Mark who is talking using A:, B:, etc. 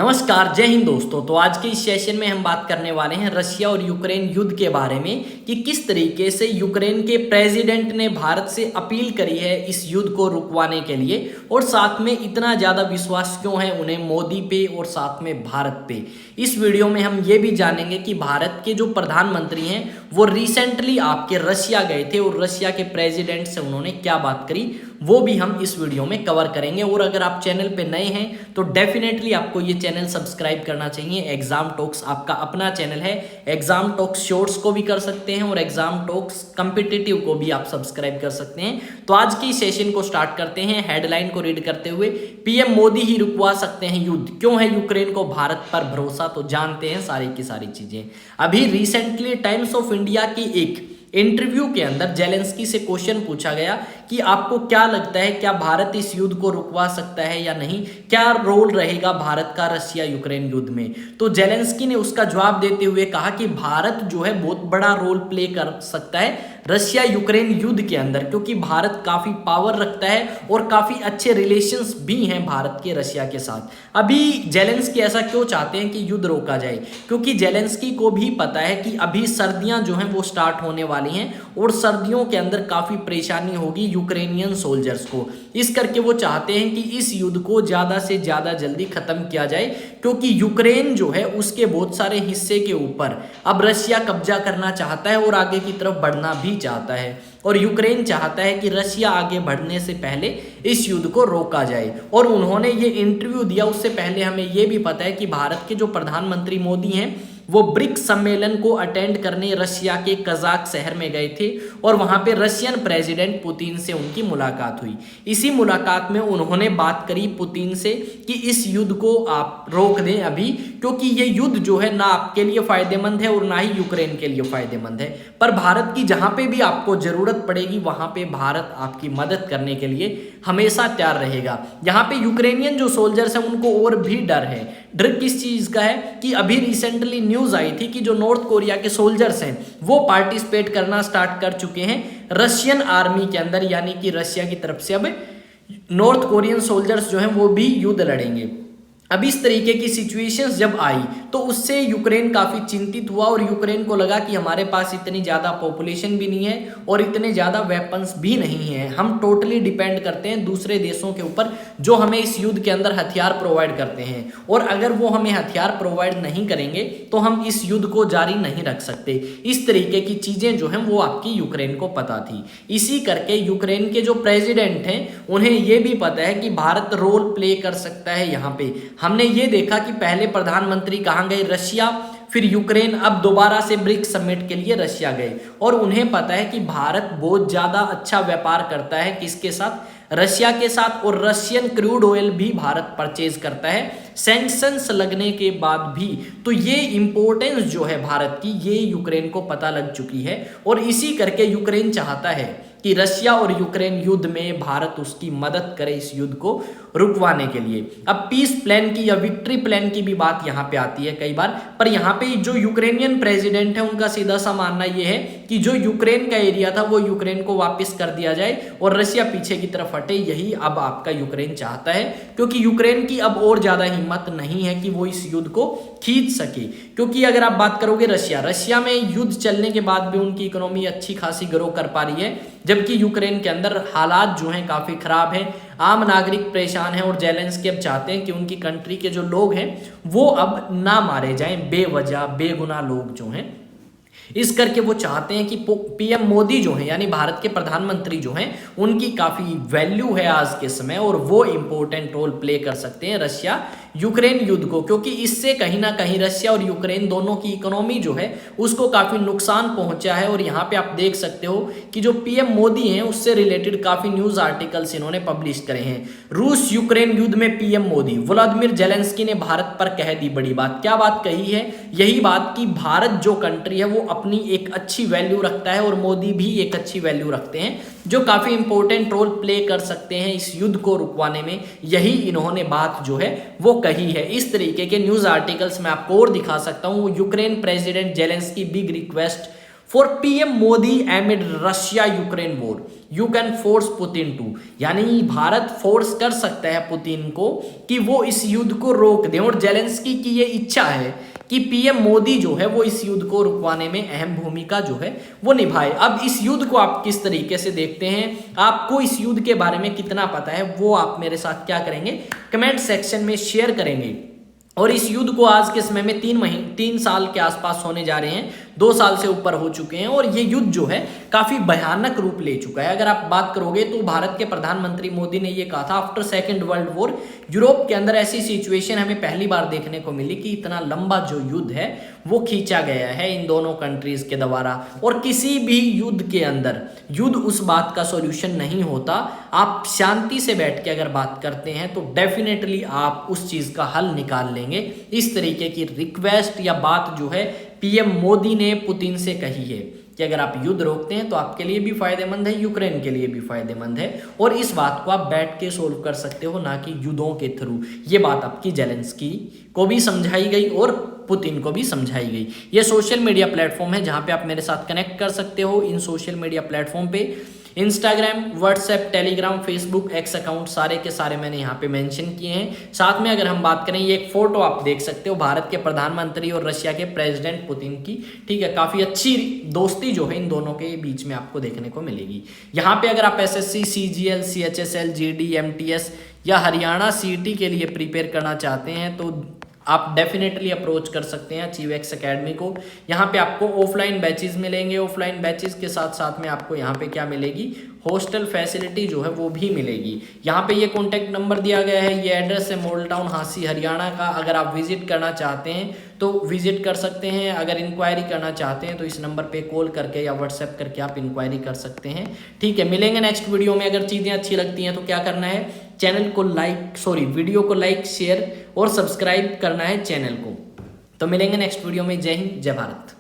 A: नमस्कार, जय हिंद दोस्तों। तो आज के इस सेशन में हम बात करने वाले हैं रशिया और यूक्रेन युद्ध के बारे में कि किस तरीके से यूक्रेन के प्रेसिडेंट ने भारत से अपील करी है इस युद्ध को रुकवाने के लिए, और साथ में इतना ज़्यादा विश्वास क्यों है उन्हें मोदी पे और साथ में भारत पे। इस वीडियो में हम ये भी जानेंगे कि भारत के जो प्रधानमंत्री हैं वो रिसेंटली आपके रशिया गए थे और रशिया के प्रेसिडेंट से उन्होंने क्या बात करी, वो भी हम इस वीडियो में कवर करेंगे। और अगर आप चैनल पे नए हैं तो डेफिनेटली आपको ये चैनल सब्सक्राइब करना चाहिए। एग्जाम टॉक्स आपका अपना चैनल है। एग्जाम टॉक्स शॉर्ट्स को भी कर सकते हैं और एग्जाम टॉक्स कॉम्पिटिटिव को भी आप सब्सक्राइब कर सकते हैं। तो आज की सेशन को स्टार्ट करते हैं हेडलाइन को रीड करते हुए। पीएम मोदी ही रुकवा सकते हैं युद्ध, क्यों है यूक्रेन को भारत पर भरोसा, तो जानते हैं सारी की सारी चीजें। अभी रिसेंटली टाइम्स ऑफ इंडिया की एक इंटरव्यू के अंदर जेलेंस्की से क्वेश्चन पूछा गया कि आपको क्या लगता है, क्या भारत इस युद्ध को रुकवा सकता है या नहीं, क्या रोल रहेगा भारत का रशिया यूक्रेन युद्ध में। तो जेलेंस्की ने उसका जवाब देते हुए कहा कि भारत जो है बहुत बड़ा रोल प्ले कर सकता है रशिया यूक्रेन युद्ध के अंदर, क्योंकि भारत काफी पावर रखता है और काफी अच्छे रिलेशंस भी हैं भारत के रशिया के साथ। अभी जेलेंस्की ऐसा क्यों चाहते हैं कि युद्ध रोका जाए, क्योंकि जेलेंस्की को भी पता है कि अभी सर्दियां जो हैं वो स्टार्ट होने वाली हैं और सर्दियों के अंदर काफी परेशानी होगी यूक्रेनियन सोल्जर्स को। इस करके वो चाहते हैं कि इस युद्ध को ज्यादा से ज्यादा जल्दी खत्म किया जाए, क्योंकि यूक्रेन जो है उसके बहुत सारे हिस्से के ऊपर अब रशिया कब्जा करना चाहता है और आगे की तरफ बढ़ना भी चाहता है, और यूक्रेन चाहता है कि रशिया आगे बढ़ने से पहले इस युद्ध को रोका जाए। और उन्होंने ये इंटरव्यू दिया, उससे पहले हमें ये भी पता है कि भारत के जो प्रधानमंत्री मोदी हैं वो ब्रिक्स सम्मेलन को अटेंड करने रशिया के कजाक शहर में गए थे और वहां पे रशियन प्रेसिडेंट पुतिन से उनकी मुलाकात हुई। इसी मुलाकात में उन्होंने बात करी पुतिन से कि इस युद्ध को आप रोक दें अभी, क्योंकि ये युद्ध जो है ना आपके लिए फायदेमंद है और ना ही यूक्रेन के लिए फायदेमंद है, पर भारत की जहां पे भी आपको जरूरत पड़ेगी वहां पे भारत आपकी मदद करने के लिए हमेशा तैयार रहेगा। यहाँ पे यूक्रेनियन जो सोल्जर्स हैं उनको और भी डर है। डर किस चीज का है कि अभी रिसेंटली न्यूज आई थी कि जो नॉर्थ कोरिया के सोल्जर्स हैं वो पार्टिसिपेट करना स्टार्ट कर चुके हैं रशियन आर्मी के अंदर, यानी कि रशिया की तरफ से अब नॉर्थ कोरियन सोल्जर्स जो हैं वो भी युद्ध लड़ेंगे। अब इस तरीके की सिचुएशंस जब आई तो उससे यूक्रेन काफी चिंतित हुआ और यूक्रेन को लगा कि हमारे पास इतनी ज्यादा पॉपुलेशन भी नहीं है और इतने ज्यादा वेपन्स भी नहीं है, हम टोटली डिपेंड करते हैं दूसरे देशों के ऊपर जो हमें इस युद्ध के अंदर हथियार प्रोवाइड करते हैं, और अगर वो हमें हथियार प्रोवाइड नहीं करेंगे तो हम इस युद्ध को जारी नहीं रख सकते। इस तरीके की चीजें जो हैं वो आपकी यूक्रेन को पता थी। इसी करके यूक्रेन के जो प्रेसिडेंट हैं उन्हें ये भी पता है कि भारत रोल प्ले कर सकता है। यहाँ पे हमने ये देखा कि पहले प्रधानमंत्री कहाँ गए, रशिया, फिर यूक्रेन, अब दोबारा से ब्रिक्स समिट के लिए रशिया गए, और उन्हें पता है कि भारत बहुत ज्यादा अच्छा व्यापार करता है किसके साथ, रशिया के साथ, और रशियन क्रूड ऑयल भी भारत परचेज करता है सैंक्शंस लगने के बाद भी। तो ये इंपॉर्टेंस जो है भारत की ये यूक्रेन को पता लग चुकी है, और इसी करके यूक्रेन चाहता है कि रशिया और यूक्रेन युद्ध में भारत उसकी मदद करे इस युद्ध को रुकवाने के लिए। अब पीस प्लान की या विक्ट्री प्लान की भी बात यहाँ पे आती है कई बार, पर यहाँ पे जो यूक्रेनियन प्रेसिडेंट है उनका सीधा सा मानना ये है कि जो यूक्रेन का एरिया था वो यूक्रेन को वापस कर दिया जाए और रशिया पीछे की तरफ हटे। यही अब आपका यूक्रेन चाहता है, क्योंकि यूक्रेन की अब और ज्यादा हिम्मत नहीं है कि वो इस युद्ध को खींच सके। क्योंकि अगर आप बात करोगे रशिया में युद्ध चलने के बाद भी उनकी इकोनॉमी अच्छी खासी ग्रो कर पा रही है, जबकि यूक्रेन के अंदर हालात जो हैं काफी खराब हैं, आम नागरिक परेशान हैं, और जेलेंस्की अब चाहते हैं कि उनकी कंट्री के जो लोग हैं वो अब ना मारे जाएं बेवजह, बेगुनाह लोग जो हैं। इस करके वो चाहते हैं कि पीएम मोदी जो हैं यानी भारत के प्रधानमंत्री जो हैं उनकी काफी वैल्यू है आज के समय, और वो इंपॉर्टेंट रोल प्ले कर सकते हैं रशिया यूक्रेन युद्ध को, क्योंकि इससे कहीं ना कहीं रशिया और यूक्रेन दोनों की इकोनॉमी जो है उसको काफी नुकसान पहुंचा है। और यहाँ पे आप देख सकते हो कि जो पीएम मोदी हैं उससे रिलेटेड काफी न्यूज आर्टिकल्स इन्होंने पब्लिश करे हैं। रूस यूक्रेन युद्ध में पीएम मोदी, व्लादिमीर जेलेंस्की ने भारत पर कह दी बड़ी बात। क्या बात कही है? यही बात कि भारत जो कंट्री है वो अपनी एक अच्छी वैल्यू रखता है और मोदी भी एक अच्छी वैल्यू रखते हैं, जो काफी इंपॉर्टेंट रोल प्ले कर सकते हैं इस युद्ध को रुकवाने में। यही इन्होंने बात जो है वो कही है। इस तरीके के न्यूज आर्टिकल्स मैं आपको और दिखा सकता हूं। Ukraine president Zelensky big request for PM Modi amid Russia Ukraine war you can force Putin to, यानी भारत फोर्स कर सकता है पुतिन को कि वो इस युद्ध को रोक दें। और जेलेंस्की की ये इच्छा है कि पीएम मोदी जो है वो इस युद्ध को रुकवाने में अहम भूमिका जो है वो निभाए। अब इस युद्ध को आप किस तरीके से देखते हैं, आपको इस युद्ध के बारे में कितना पता है, वो आप मेरे साथ क्या करेंगे, कमेंट सेक्शन में शेयर करेंगे। और इस युद्ध को आज के समय में 3 साल के आसपास होने जा रहे हैं, 2 साल से ऊपर हो चुके हैं और ये युद्ध जो है काफी भयानक रूप ले चुका है। अगर आप बात करोगे तो भारत के प्रधानमंत्री मोदी ने ये कहा था, after second world war Europe के अंदर ऐसी सिचुएशन हमें पहली बार देखने को मिली कि इतना लंबा जो युद्ध है वो खींचा गया है इन दोनों कंट्रीज के द्वारा। और किसी भी युद्ध के अंदर युद्ध उस बात का सॉल्यूशन नहीं होता। आप शांति से बैठ के अगर बात करते हैं तो डेफिनेटली आप उस चीज का हल निकाल लेंगे। इस तरीके की रिक्वेस्ट या बात जो है पीएम मोदी ने पुतिन से कही है कि अगर आप युद्ध रोकते हैं तो आपके लिए भी फायदेमंद है, यूक्रेन के लिए भी फायदेमंद है और इस बात को आप बैठ के सोल्व कर सकते हो, ना कि युद्धों के थ्रू। ये बात आपकी जेलेंस्की को भी समझाई गई और पुतिन को भी समझाई गई। ये सोशल मीडिया प्लेटफॉर्म है जहां पे आप मेरे साथ कनेक्ट कर सकते हो। इन सोशल मीडिया प्लेटफॉर्म पे Instagram, WhatsApp, Telegram, Facebook, x account सारे के सारे मैंने यहाँ पे मेंशन किए हैं। साथ में अगर हम बात करें, ये एक फोटो आप देख सकते हो भारत के प्रधानमंत्री और रशिया के प्रेसिडेंट पुतिन की, ठीक है। काफी अच्छी दोस्ती जो है इन दोनों के बीच में आपको देखने को मिलेगी। यहाँ पे अगर आप SSC, CGL, CHSL, GD, MTS या हरियाणा सीईटी के लिए प्रिपेयर करना चाहते हैं तो आप डेफिनेटली अप्रोच कर सकते हैं अचीवएक्स एकेडमी को। यहाँ पे आपको ऑफलाइन बैचेस मिलेंगे, ऑफलाइन बैचेस के साथ साथ में आपको यहाँ पे क्या मिलेगी, हॉस्टल फैसिलिटी जो है वो भी मिलेगी। यहाँ पे ये कॉन्टैक्ट नंबर दिया गया है, ये एड्रेस है मॉडल टाउन हांसी हरियाणा का। अगर आप विजिट करना चाहते हैं तो विजिट कर सकते हैं, अगर इंक्वायरी करना चाहते हैं तो इस नंबर पे कॉल करके या व्हाट्सएप करके आप इंक्वायरी कर सकते हैं, ठीक है। मिलेंगे नेक्स्ट वीडियो में। अगर चीज़ें अच्छी लगती हैं तो क्या करना है, चैनल को वीडियो को लाइक, शेयर और सब्सक्राइब करना है चैनल को। तो मिलेंगे नेक्स्ट वीडियो में। जय हिंद, जय भारत।